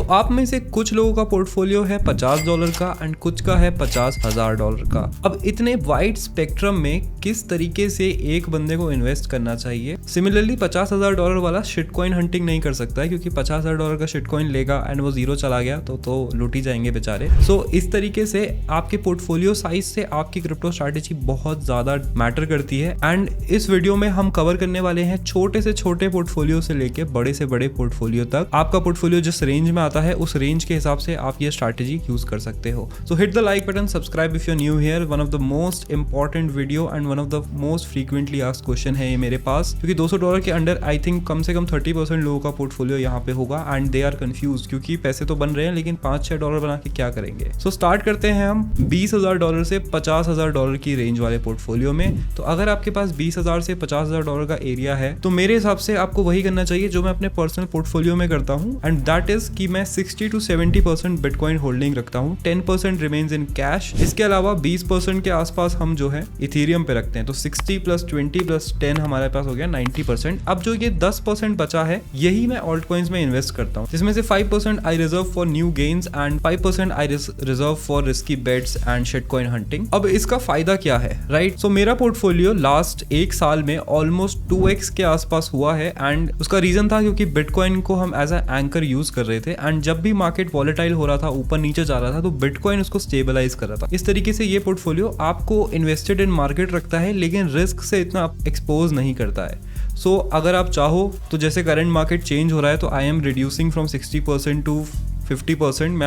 सो आप में से कुछ लोगों का पोर्टफोलियो है $50 का एंड कुछ का है $50,000 का। अब इतने वाइड स्पेक्ट्रम में किस तरीके से एक बंदे को इन्वेस्ट करना चाहिए? सिमिलरली $50,000 वाला शिटकॉइन हंटिंग नहीं कर सकता है, क्योंकि $50,000 का शिटकॉइन लेगा एंड वो जीरो चला गया तो लूट ही जाएंगे बेचारे। सो इस तरीके से आपके पोर्टफोलियो साइज से आपकी क्रिप्टो स्ट्रैटेजी बहुत ज्यादा मैटर करती है। एंड इस वीडियो में हम कवर करने वाले हैं छोटे से छोटे पोर्टफोलियो से लेके बड़े से बड़े पोर्टफोलियो तक। आपका पोर्टफोलियो जिस रेंज में आता है उस रेंज के हिसाब से आप ये स्ट्रैटेजी यूज कर सकते हो। सो hit the like button, subscribe if you new here. One of the most important video and one of the most frequently asked question है ये मेरे पास, क्योंकि $200 के अंडर आई थिंक कम से कम 30% लोगों का पोर्टफोलियो यहाँ पे होगा एंड दे आर कंफ्यूज, क्योंकि पैसे तो बन रहे हैं लेकिन $5-6 बना के क्या करेंगे। सो स्टार्ट करते हैं हम $20,000 से $50,000 की रेंज वाले पोर्टफोलियो में। तो अगर आपके पास $20,000 से $50,000 का एरिया है तो मेरे हिसाब से आपको वही करना चाहिए जो मैं अपने पर्सनल पोर्टफोलियो में करता हूँ, एंड दैट इज कि मैं 60 to 70% बिटकॉइन होल्डिंग रखता हूँ, 10% रिमेन्स इन कैश। इसके अलावा 20% के आसपास हम जो है इथेरियम पे रखते हैं। तो 60 + 20 + 10 हमारे पास हो गया 90%। अब जो ये 10% बचा है यही मैं ऑल्ट कॉइन्स में इन्वेस्ट करता हूँ, जिसमें से 5% I reserve for new gains and 5% I reserve for risky bets and shitcoin hunting. अब इसका फायदा क्या है, राइट? सो मेरा पोर्टफोलियो लास्ट 1 साल में ऑलमोस्ट 2x के आसपास हुआ है, एंड उसका रीजन था क्योंकि बिटकॉइन को हम एज अ एंकर यूज कर रहे थे, एंड जब भी मार्केट वॉलेटाइल हो रहा था, ऊपर नीचे जा रहा था, तो बिटकॉइन उसको स्टेबलाइज कर रहा था। इस तरीके से ये पोर्टफोलियो आपको इन्वेस्टेड इन मार्केट रखता है लेकिन रिस्क से इतना एक्सपोज नहीं करता है। सो अगर आप चाहो तो जैसे करंट मार्केट चेंज हो रहा है तो I am reducing from 60% to 50%।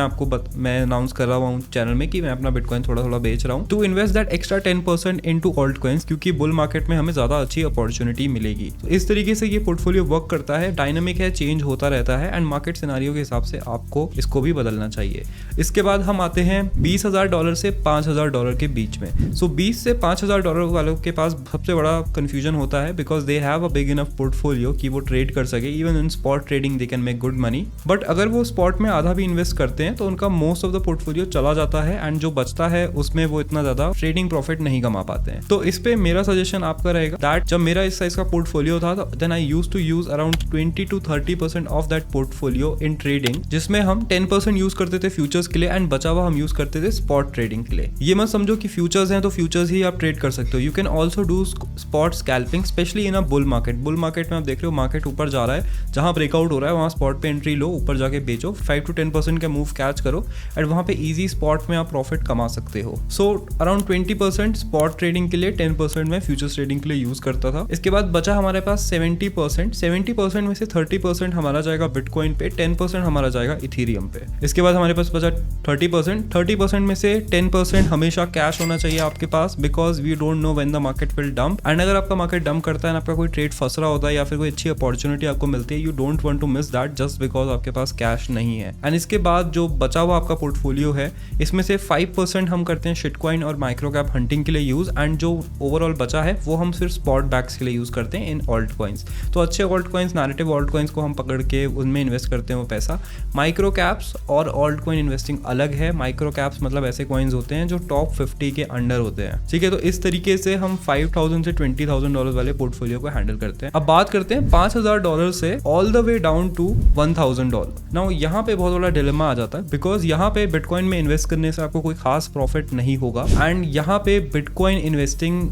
मैं अनाउंस कर रहा हूँ चैनल में कि मैं अपना बिटकॉइन थोड़ा थोड़ा बेच रहा हूँ to invest that extra 10% into alt coins, क्योंकि बुल मार्केट में हमें ज्यादा अच्छी अपॉर्चुनिटी मिलेगी। तो इस तरीके से ये पोर्टफोलियो वर्क करता है, डायनामिक है, चेंज होता रहता है, एंड मार्केट सिनेरियो के हिसाब से आपको इसको भी बदलना चाहिए। इसके बाद हम आते हैं $20,000 से $5,000 के बीच में। सो 20 से $5,000 वालों के पास सबसे बड़ा कंफ्यूजन होता है, because they have a big enough portfolio कि वो ट्रेड कर सके। Even in spot trading they can make good money, but अगर वो स्पॉट में आधा भी इन्वेस्ट करते हैं तो उनका मोस्ट ऑफ द पोर्टफोलियो चला जाता है, एंड जो बचता है उसमें वो इतना ज्यादा ट्रेडिंग प्रॉफिट नहीं कमा पाते हैं। तो इस पे मेरा सजेशन आपका रहेगा दैट जब मेरा इस साइज का पोर्टफोलियो था then I used to use around 20 to 30% of that portfolio in trading, जिसमें हम 10% यूज करते थे फ्यूचर्स के लिए एंड बचा हुआ हम यूज करते थे स्पॉट ट्रेडिंग के लिए। ये मत समझो कि फ्यूचर्स हैं तो फ्यूचर्स ही आप ट्रेड कर सकते हो। You can also do spot scalping, specially in a bull market. Bull market में आप देख रहे हो मार्केट ऊपर जा रहा है, जहां ब्रेकआउट हो रहा है वहां स्पॉट पे एंट्री लो, ऊपर जाके बेचो, 5 to 10% का मूव कैच करो एंड वहां पे इजी स्पॉट में आप प्रॉफिट कमा सकते हो। सो अराउंड 20% स्पॉट ट्रेडिंग के लिए, 10% में फ्यूचर्स ट्रेडिंग के लिए यूज करता था। इसके बाद बचा हमारे पास 70% में से 30% हमारा जाएगा बिटकॉइन पे, 10% हमारा जाएगा इथेरियम पे। इसके बाद हमारे पास बचा 30% में से 10% हमेशा कैश होना चाहिए आपके पास, because we don't know when the market will dump, and अगर आपका मार्केट डंप करता है, आपका कोई ट्रेड फंस रहा होता है या फिर कोई अच्छी अपॉर्चुनिटी आपको मिलती है, you don't want to miss that just because आपके पास कैश नहीं है। एंड इसके बाद जो बचा हुआ आपका पोर्टफोलियो है इसमें से 5% हम करते हैं शिटकॉइन और माइक्रो कैप हंटिंग के लिए यूज, एंड जो ओवरऑल बचा है वो हम सिर्फ स्पॉट बैक्स के लिए यूज करते हैं इन ऑल्ट कॉइन्स। तो अच्छे alt coins, narrative alt coins को हम पकड़ के उनमें इन्वेस्ट करते हैं वो पैसा। माइक्रो कैप्स और ऑल्ट कॉइन इन्वेस्टिंग अलग है। माइक्रो कैप्स मतलब ऐसे कॉइन्स होते हैं जो टॉप 50 के अंडर होते हैं, ठीक है? तो इस तरीके से हम $5,000 से $20,000 वाले पोर्टफोलियो को हैंडल करते हैं। अब बात करते हैं $5,000 से all the way down to $1,000। Now यहाँ पे बहुत बड़ा डिलेमा आ जाता है, बिकॉज यहाँ पे बिटकॉइन में इन्वेस्ट करने से आपको कोई खास प्रॉफिट नहीं होगा, एंड यहाँ पे bitcoin investing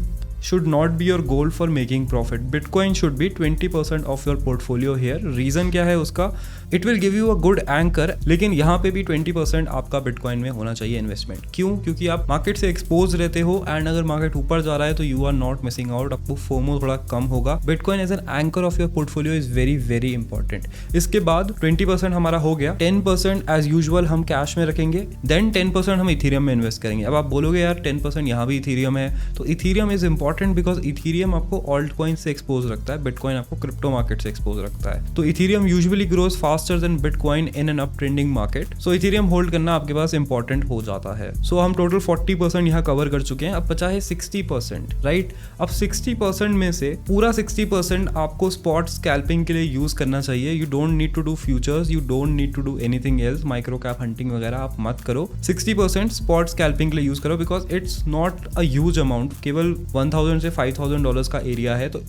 should not be your goal for making profit. Bitcoin should be 20% of your portfolio here. Reason क्या है उसका? It will give you a good anchor, लेकिन यहाँ पे भी 20% आपका बिटकॉइन में होना चाहिए इन्वेस्टमेंट। क्यों? क्योंकि आप मार्केट से एक्सपोज रहते हो, एंड अगर मार्केट ऊपर जा रहा है तो you are not missing out, आपको फोमो थोड़ा कम होगा। Bitcoin as an anchor of your portfolio is very very important. इसके बाद 20% हमारा हो गया, 10% एज यूजुअल हम कैश में रखेंगे, देन 10% हम इथेरियम में इन्वेस्ट करेंगे। अब आप बोलोगे यार 10% यहाँ भी इथेरियम है, तो Ethereum is important because Ethereum आपको ऑल्ट कॉइन से एक्सपोज रखता है, बिटकॉइन आपको क्रिप्टो मार्केट से एक्सपोज रखता है। तो Ethereum usually grows faster than bitcoin in an up trending market. So Ethereum hold करना आपके पास इंपॉर्टेंट हो जाता है। सो हम टोटल 40% यहाँ कवर कर चुके हैं, अब बचा है 60%, राइट? अब 60% में से पूरा 60% आपको स्पॉट स्कैल्पिंग के लिए यूज करना चाहिए। You don't need to do futures, you don't need to do anything else, micro cap hunting वगैरह आप मत करो। 60% स्पॉट स्कैल्पिंग के लिए यूज करो, because it's not a huge amount, केवल $1,000 से $5,000 का एरिया है, तो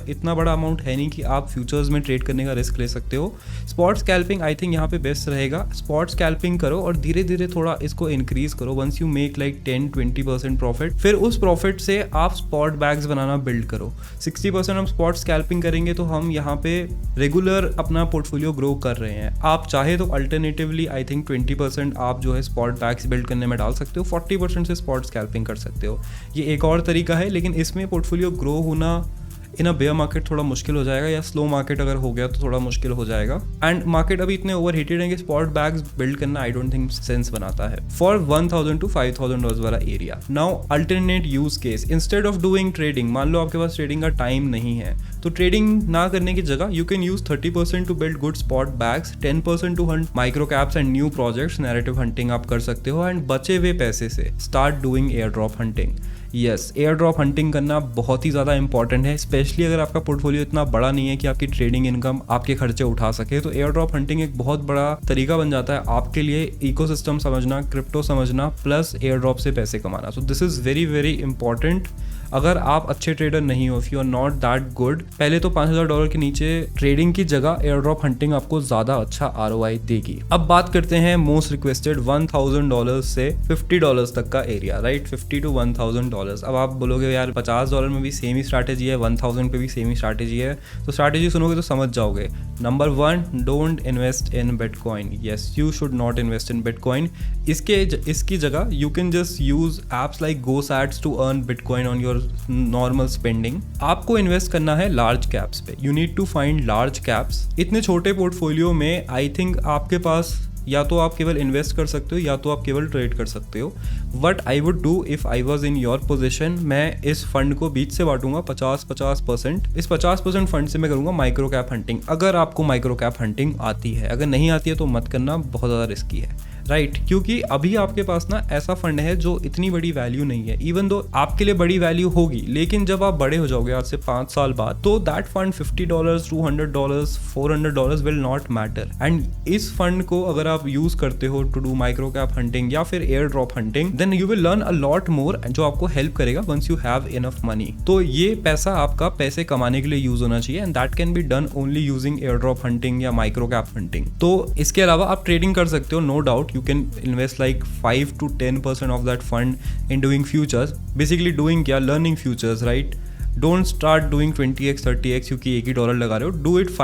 इतना बड़ा अमाउंट है नहीं कि आप फ्यूचर्स में ट्रेड करने का रिस्क ले सकते हो। स्पॉट स्कैल्पिंग आई थिंक यहाँ पे बेस्ट रहेगा। स्पॉट स्कैल्पिंग करो और धीरे धीरे थोड़ा इसको इंक्रीज करो। Once you make like 10-20% profit, फिर उस प्रॉफिट से आप स्पॉट बैग्स बनाना बिल्ड करो। 60% हम स्पॉट स्कैल्पिंग करेंगे तो हम यहाँ पे रेगुलर अपना पोर्टफोलियो ग्रो कर रहे हैं। आप चाहे तो अल्टरनेटिवली आई थिंक 20% आप जो है स्पॉट बैग्स बिल्ड करने में डाल सकते हो, 40% से स्पॉट स्कैल्पिंग कर सकते हो। ये एक और तरीका है, लेकिन इसमें पोर्टफोलियो ग्रो होना इन अ बेयर मार्केट थोड़ा मुश्किल हो जाएगा, या स्लो मार्केट अगर हो गया तो थोड़ा मुश्किल हो जाएगा। एंड मार्केट अभी इतने ओवर हीटेड है कि स्पॉट बैग्स बिल्ड करना आई डोंट थिंक सेंस बनाता है फॉर $1,000 to $5,000 वाला area. Now alternate use case, instead of doing trading, मान लो आपके पास ट्रेडिंग का टाइम नहीं है, तो ट्रेडिंग ना करने की जगह you can use 30% to build good spot bags, 10% to hunt micro caps and new projects, narrative hunting आप कर सकते हो। एंड बचे हुए पैसे से start doing air drop hunting. Yes, air drop hunting करना बहुत ही ज़्यादा इंपॉर्टेंट है, स्पेशली अगर आपका पोर्टफोलियो इतना बड़ा नहीं है कि आपकी ट्रेडिंग इनकम आपके खर्चे उठा सके। तो एयर ड्रॉप हंटिंग एक बहुत बड़ा तरीका बन जाता है आपके लिए इकोसिस्टम समझना, क्रिप्टो समझना, प्लस एयर ड्रॉप से पैसे कमाना। So this is very very important. अगर आप अच्छे ट्रेडर नहीं हो, if you are not that good, पहले तो $5,000 के नीचे ट्रेडिंग की जगह एयर ड्रॉप हंटिंग आपको ज्यादा अच्छा ROI देगी। अब बात करते हैं मोस्ट रिक्वेस्टेड $1,000 से $50 तक का एरिया, राइट? $50 to $1,000। अब आप बोलोगे यार $50 में भी सेम ही स्ट्रैटेजी है, 1000 पे भी सेम ही स्ट्रैटेजी है, तो स्ट्रैटेजी सुनोगे तो समझ जाओगे। Number 1, don't invest in bitcoin. Yes, you should not invest in bitcoin. इसकी जगह you can just use apps like GoSats to earn bitcoin on your normal spending. आपको इन्वेस्ट करना है लार्ज कैप्स पे। You need to find large caps. इतने छोटे portfolio में I think आपके पास या तो आप केवल इन्वेस्ट कर सकते हो या तो आप केवल ट्रेड कर सकते हो। What I would do if I was in your position, मैं इस फंड को बीच से बांटूंगा 50-50%। इस 50% फंड से मैं करूंगा माइक्रो कैप हंटिंग, अगर आपको माइक्रो कैप हंटिंग आती है। अगर नहीं आती है तो मत करना, बहुत ज़्यादा रिस्की है, राइट? क्योंकि अभी आपके पास ना ऐसा फंड है जो इतनी बड़ी वैल्यू नहीं है। इवन दो आपके लिए बड़ी वैल्यू होगी, लेकिन जब आप बड़े हो जाओगे आज से 5 साल बाद, तो that fund $50, $200, $400 will not matter. And इस फंड को अगर आप यूज करते हो to do micro cap hunting या फिर air drop hunting, then you will learn a lot more, जो आपको हेल्प करेगा once you have enough money. तो ये पैसा आपका पैसे कमाने के लिए यूज होना चाहिए, and that can be done only using air drop hunting या माइक्रो कैप हंटिंग। तो इसके अलावा आप ट्रेडिंग कर सकते हो, no doubt. You can invest like 5 to 10% of that fund in doing futures. Basically doing क्या, learning futures, right? Don't start doing 20x 30x क्योंकि एक ही डॉलर लगा रहे हो। Do it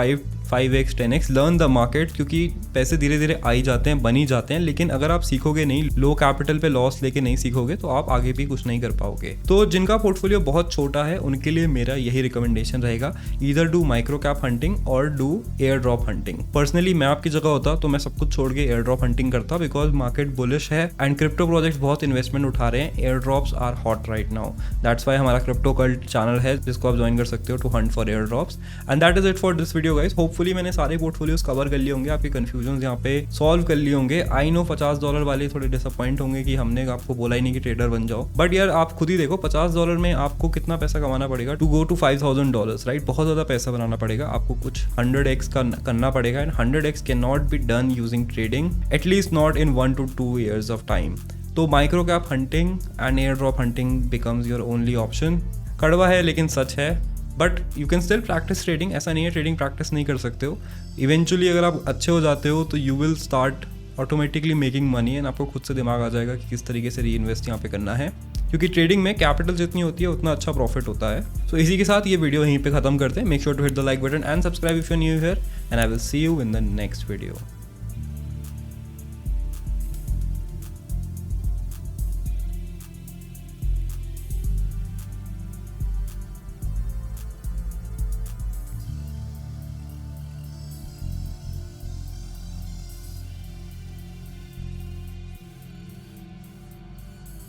5x 10x, learn the market, क्योंकि पैसे धीरे धीरे आ ही जाते हैं, बन ही जाते हैं। लेकिन अगर आप सीखोगे नहीं, लो कैपिटल पे लॉस लेके नहीं सीखोगे, तो आप आगे भी कुछ नहीं कर पाओगे। तो जिनका पोर्टफोलियो बहुत छोटा है उनके लिए मेरा यही रिकमेंडेशन रहेगा, either do micro cap hunting और do air drop hunting. Personally मैं आपकी जगह होता तो मैं सब कुछ छोड़ के एयर ड्रॉप हंटिंग करता, बिकॉज मार्केट बुलिश है एंड क्रिप्टो प्रोजेक्ट्स बहुत इन्वेस्टमेंट उठा रहे हैं। Air drops are hot right now, that's why हमारा क्रिप्टो कल्ट चैनल है जिसको आप ज्वाइन कर सकते हो to hunt for air drops. And that is it for this video guys. Hopefully मैंने सारे पोर्टफोलियोज कवर कर लिए होंगे, आपके कंफ्यूजन यहाँ पे सॉल्व कर लिए होंगे। आई नो $50 वाले थोड़े डिसअपॉइंट होंगे कि हमने आपको बोला ही नहीं कि ट्रेडर बन जाओ, बट यार आप खुद ही देखो $50 में आपको कितना पैसा कमाना पड़ेगा टू गो टू $5,000, राइट? बहुत ज़्यादा पैसा बनाना पड़ेगा आपको, कुछ 100x का करना पड़ेगा। And 100x can not be done using trading, at least not in 1 to 2 years of time. तो micro cap hunting and air drop hunting becomes your only option. कड़वा है लेकिन सच है, but you can still practice trading. ऐसा नहीं है trading practice नहीं कर सकते हो। इवेंचुअली अगर आप अच्छे हो जाते हो तो you will start automatically making money, and आपको खुद से दिमाग आ जाएगा कि किस तरीके से री इन्वेस्ट यहाँ पे करना है, क्योंकि ट्रेडिंग में कैपिटल जितनी होती है उतना अच्छा प्रॉफिट होता है। सो इसी के साथ ये वीडियो यहीं पे खत्म करते हैं। Make sure to hit the like button and subscribe if you are new here, and I will see you in the next video.